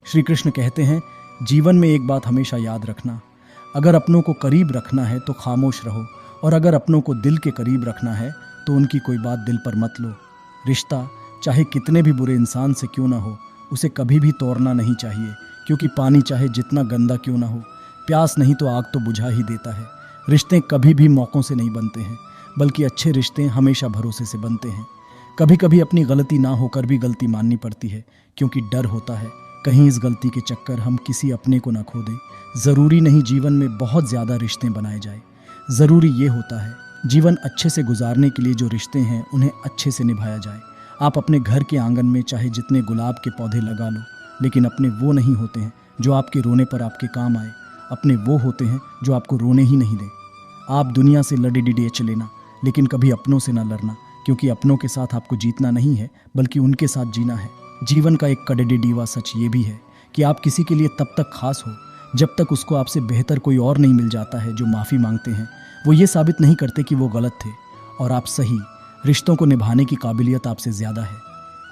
श्री कृष्ण कहते हैं, जीवन में एक बात हमेशा याद रखना, अगर अपनों को करीब रखना है तो खामोश रहो, और अगर अपनों को दिल के करीब रखना है तो उनकी कोई बात दिल पर मत लो। रिश्ता चाहे कितने भी बुरे इंसान से क्यों ना हो, उसे कभी भी तोड़ना नहीं चाहिए, क्योंकि पानी चाहे जितना गंदा क्यों ना हो, प्यास नहीं तो आग तो बुझा ही देता है। रिश्ते कभी भी मौक़ों से नहीं बनते हैं, बल्कि अच्छे रिश्ते हमेशा भरोसे से बनते हैं। कभी कभी अपनी गलती ना होकर भी गलती माननी पड़ती है, क्योंकि डर होता है कहीं इस गलती के चक्कर हम किसी अपने को ना खो दें। ज़रूरी नहीं जीवन में बहुत ज़्यादा रिश्ते बनाए जाए, ज़रूरी ये होता है जीवन अच्छे से गुजारने के लिए जो रिश्ते हैं उन्हें अच्छे से निभाया जाए। आप अपने घर के आंगन में चाहे जितने गुलाब के पौधे लगा लो, लेकिन अपने वो नहीं होते हैं जो आपके रोने पर आपके काम आए, अपने वो होते हैं जो आपको रोने ही नहीं दें। आप दुनिया से लड़े डिडे चले ना, लेकिन कभी अपनों से ना लड़ना, क्योंकि अपनों के साथ आपको जीतना नहीं है बल्कि उनके साथ जीना है। जीवन का एक कड़े डीवा सच ये भी है कि आप किसी के लिए तब तक खास हो जब तक उसको आपसे बेहतर कोई और नहीं मिल जाता है। जो माफ़ी मांगते हैं वो ये साबित नहीं करते कि वो गलत थे और आप सही। रिश्तों को निभाने की काबिलियत आपसे ज़्यादा है।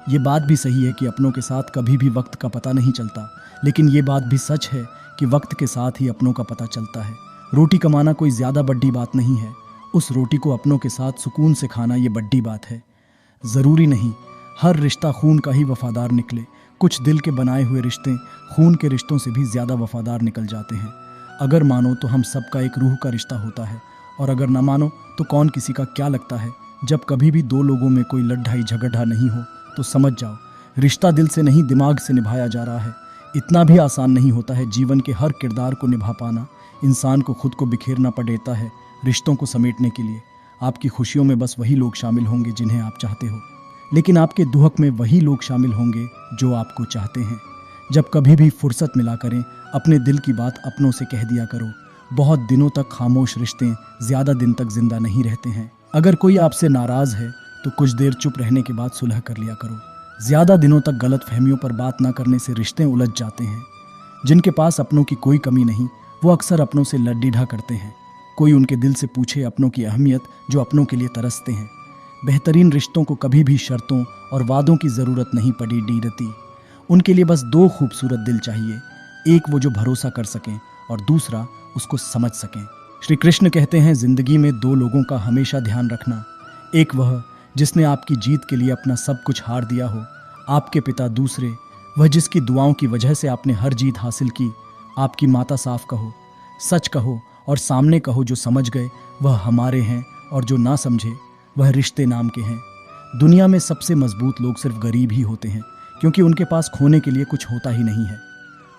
ये बात भी सही है कि अपनों के साथ कभी भी वक्त का पता नहीं चलता, लेकिन ये बात भी सच है कि वक्त के साथ ही अपनों का पता चलता है। रोटी कमाना कोई ज़्यादा बड़ी बात नहीं है, उस रोटी को अपनों के साथ सुकून से खाना ये बड़ी बात है। ज़रूरी नहीं हर रिश्ता खून का ही वफादार निकले, कुछ दिल के बनाए हुए रिश्ते खून के रिश्तों से भी ज़्यादा वफादार निकल जाते हैं। अगर मानो तो हम सबका एक रूह का रिश्ता होता है, और अगर ना मानो तो कौन किसी का क्या लगता है। जब कभी भी दो लोगों में कोई लड़ाई झगड़ा नहीं हो तो समझ जाओ रिश्ता दिल से नहीं दिमाग से निभाया जा रहा है। इतना भी आसान नहीं होता है जीवन के हर किरदार को निभा पाना। इंसान को खुद को बिखेरना पड़ता है रिश्तों को समेटने के लिए। आपकी खुशियों में बस वही लोग शामिल होंगे जिन्हें आप चाहते हो, लेकिन आपके दुख में वही लोग शामिल होंगे जो आपको चाहते हैं। जब कभी भी फुर्सत मिला करें, अपने दिल की बात अपनों से कह दिया करो। बहुत दिनों तक खामोश रिश्ते ज़्यादा दिन तक जिंदा नहीं रहते हैं। अगर कोई आपसे नाराज़ है तो कुछ देर चुप रहने के बाद सुलह कर लिया करो। ज़्यादा दिनों तक गलत फहमियों पर बात ना करने से रिश्ते उलझ जाते हैं। जिनके पास अपनों की कोई कमी नहीं वो अक्सर अपनों से लड्डीढा करते हैं। कोई उनके दिल से पूछे अपनों की अहमियत जो अपनों के लिए तरसते हैं। बेहतरीन रिश्तों को कभी भी शर्तों और वादों की ज़रूरत नहीं पड़ी डीरती। उनके लिए बस दो खूबसूरत दिल चाहिए, एक वो जो भरोसा कर सकें और दूसरा उसको समझ सकें। श्री कृष्ण कहते हैं, ज़िंदगी में दो लोगों का हमेशा ध्यान रखना, एक वह जिसने आपकी जीत के लिए अपना सब कुछ हार दिया हो, आपके पिता। दूसरे वह जिसकी दुआओं की वजह से आपने हर जीत हासिल की, आपकी माता। साफ कहो, सच कहो और सामने कहो, जो समझ गए वह हमारे हैं और जो ना समझे वह रिश्ते नाम के हैं। दुनिया में सबसे मजबूत लोग सिर्फ गरीब ही होते हैं, क्योंकि उनके पास खोने के लिए कुछ होता ही नहीं है।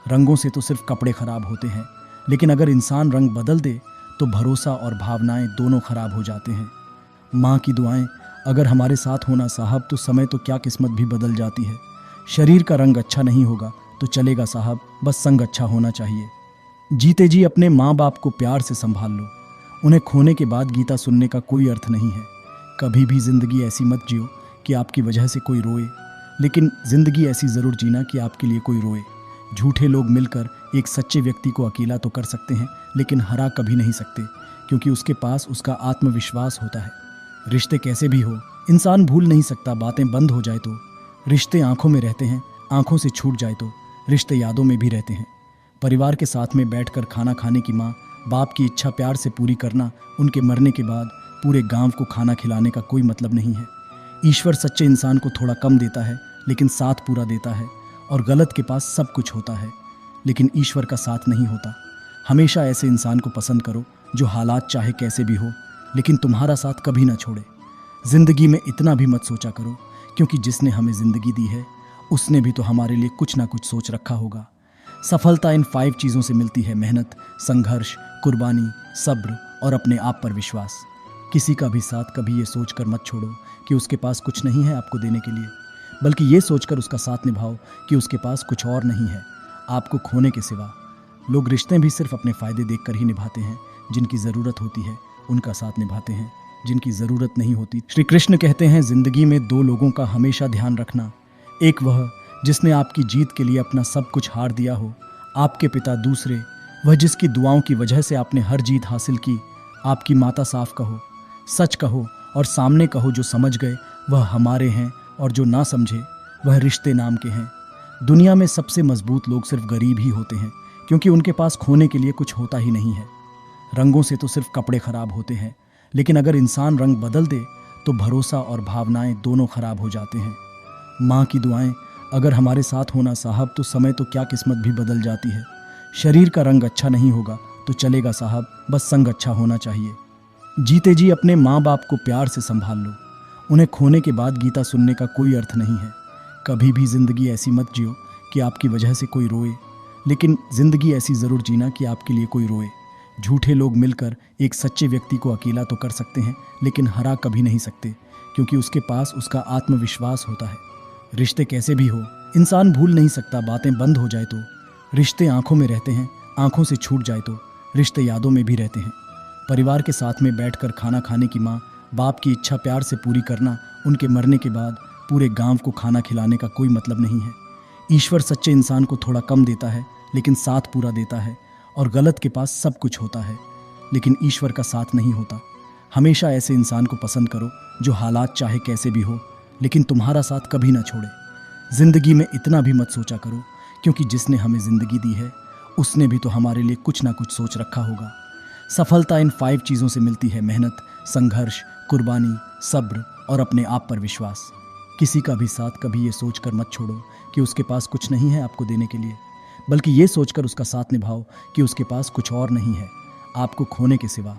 रंगों से तो सिर्फ कपड़े खराब होते हैं, लेकिन अगर इंसान रंग बदल दे तो भरोसा और भावनाएं दोनों खराब हो जाते हैं। माँ की दुआएं अगर हमारे साथ होना साहब, तो समय तो क्या किस्मत भी बदल जाती है। शरीर का रंग अच्छा नहीं होगा तो चलेगा साहब, बस संग अच्छा होना चाहिए। जीते जी अपने माँ बाप को प्यार से संभाल लो, उन्हें खोने के बाद गीता सुनने का कोई अर्थ नहीं है। कभी भी ज़िंदगी ऐसी मत जियो कि आपकी वजह से कोई रोए, लेकिन ज़िंदगी ऐसी ज़रूर जीना कि आपके लिए कोई रोए। झूठे लोग मिलकर एक सच्चे व्यक्ति को अकेला तो कर सकते हैं, लेकिन हरा कभी नहीं सकते, क्योंकि उसके पास उसका आत्मविश्वास होता है। रिश्ते कैसे भी हो इंसान भूल नहीं सकता, बातें बंद हो जाए तो। रिश्ते आंखों में रहते हैं, आंखों से छूट जाए तो रिश्ते यादों में भी रहते हैं। परिवार के साथ में बैठकर खाना खाने की माँ बाप की इच्छा प्यार से पूरी करना, उनके मरने के बाद पूरे गांव को खाना खिलाने का कोई मतलब नहीं है। ईश्वर सच्चे इंसान को थोड़ा कम देता है, लेकिन साथ पूरा देता है। और गलत के पास सब कुछ होता है, लेकिन ईश्वर का साथ नहीं होता। हमेशा ऐसे इंसान को पसंद करो जो हालात चाहे कैसे भी हो, लेकिन तुम्हारा साथ कभी ना छोड़े। ज़िंदगी में इतना भी मत सोचा करो, क्योंकि जिसने हमें ज़िंदगी दी है उसने भी तो हमारे लिए कुछ ना कुछ सोच रखा होगा। सफलता इन 5 चीज़ों से मिलती है: मेहनत, संघर्ष, कुर्बानी, सब्र और अपने आप पर विश्वास। किसी का भी साथ कभी ये सोचकर मत छोड़ो कि उसके पास कुछ नहीं है आपको देने के लिए, बल्कि ये सोचकर उसका साथ निभाओ कि उसके पास कुछ और नहीं है आपको खोने के सिवा। लोग रिश्ते भी सिर्फ अपने फ़ायदे देखकर ही निभाते हैं। जिनकी ज़रूरत होती है उनका साथ निभाते हैं, जिनकी ज़रूरत नहीं होती। श्री कृष्ण कहते हैं, ज़िंदगी में दो लोगों का हमेशा ध्यान रखना, एक वह जिसने आपकी जीत के लिए अपना सब कुछ हार दिया हो, आपके पिता। दूसरे वह जिसकी दुआओं की वजह से आपने हर जीत हासिल की, आपकी माता। साफ कहो, सच कहो और सामने कहो, जो समझ गए वह हमारे हैं और जो ना समझे वह रिश्ते नाम के हैं। दुनिया में सबसे मजबूत लोग सिर्फ गरीब ही होते हैं, क्योंकि उनके पास खोने के लिए कुछ होता ही नहीं है। रंगों से तो सिर्फ कपड़े खराब होते हैं, लेकिन अगर इंसान रंग बदल दे तो भरोसा और भावनाएं दोनों खराब हो जाते हैं। माँ की दुआएं अगर हमारे साथ होना साहब, तो समय तो क्या किस्मत भी बदल जाती है। शरीर का रंग अच्छा नहीं होगा तो चलेगा साहब, बस संग अच्छा होना चाहिए। जीते जी अपने माँ बाप को प्यार से संभाल लो, उन्हें खोने के बाद गीता सुनने का कोई अर्थ नहीं है। कभी भी जिंदगी ऐसी मत जियो कि आपकी वजह से कोई रोए, लेकिन जिंदगी ऐसी ज़रूर जीना कि आपके लिए कोई रोए। झूठे लोग मिलकर एक सच्चे व्यक्ति को अकेला तो कर सकते हैं, लेकिन हरा कभी नहीं सकते, क्योंकि उसके पास उसका आत्मविश्वास होता है। रिश्ते कैसे भी हो, इंसान भूल नहीं सकता। बातें बंद हो जाए तो रिश्ते आंखों में रहते हैं, आंखों से छूट जाए तो रिश्ते यादों में भी रहते हैं। परिवार के साथ में बैठकर खाना खाने की माँ बाप की इच्छा प्यार से पूरी करना, उनके मरने के बाद पूरे गांव को खाना खिलाने का कोई मतलब नहीं है। ईश्वर सच्चे इंसान को थोड़ा कम देता है, लेकिन साथ पूरा देता है। और गलत के पास सब कुछ होता है, लेकिन ईश्वर का साथ नहीं होता। हमेशा ऐसे इंसान को पसंद करो जो हालात चाहे कैसे भी हो, लेकिन तुम्हारा साथ कभी ना छोड़े। जिंदगी में इतना भी मत सोचा करो, क्योंकि जिसने हमें जिंदगी दी है उसने भी तो हमारे लिए कुछ ना कुछ सोच रखा होगा। सफलता इन 5 चीज़ों से मिलती है: मेहनत, संघर्ष, कुर्बानी, सब्र और अपने आप पर विश्वास। किसी का भी साथ कभी ये सोचकर मत छोड़ो कि उसके पास कुछ नहीं है आपको देने के लिए, बल्कि ये सोचकर उसका साथ निभाओ कि उसके पास कुछ और नहीं है आपको खोने के सिवा।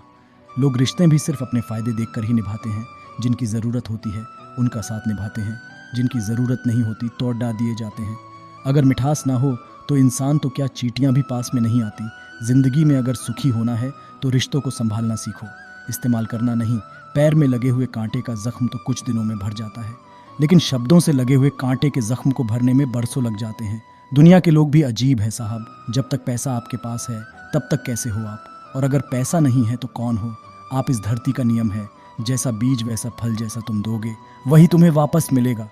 लोग रिश्ते भी सिर्फ अपने फ़ायदे देखकर ही निभाते हैं। जिनकी ज़रूरत होती है उनका साथ निभाते हैं, जिनकी ज़रूरत नहीं होती तोड़ डाल दिए जाते हैं। अगर मिठास ना हो तो इंसान तो क्या चींटियाँ भी पास में नहीं आती। ज़िंदगी में अगर सुखी होना है तो रिश्तों को संभालना सीखो, इस्तेमाल करना नहीं। पैर में लगे हुए कांटे का जख्म तो कुछ दिनों में भर जाता है, लेकिन शब्दों से लगे हुए कांटे के जख्म को भरने में बरसों लग जाते हैं। दुनिया के लोग भी अजीब है साहब। जब तक पैसा आपके पास है तब तक कैसे हो आप, और अगर पैसा नहीं है तो कौन हो आप। इस धरती का नियम है, जैसा बीज वैसा फल, जैसा तुम दोगे वही तुम्हें वापस मिलेगा।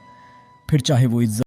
फिर चाहे वो इज्जत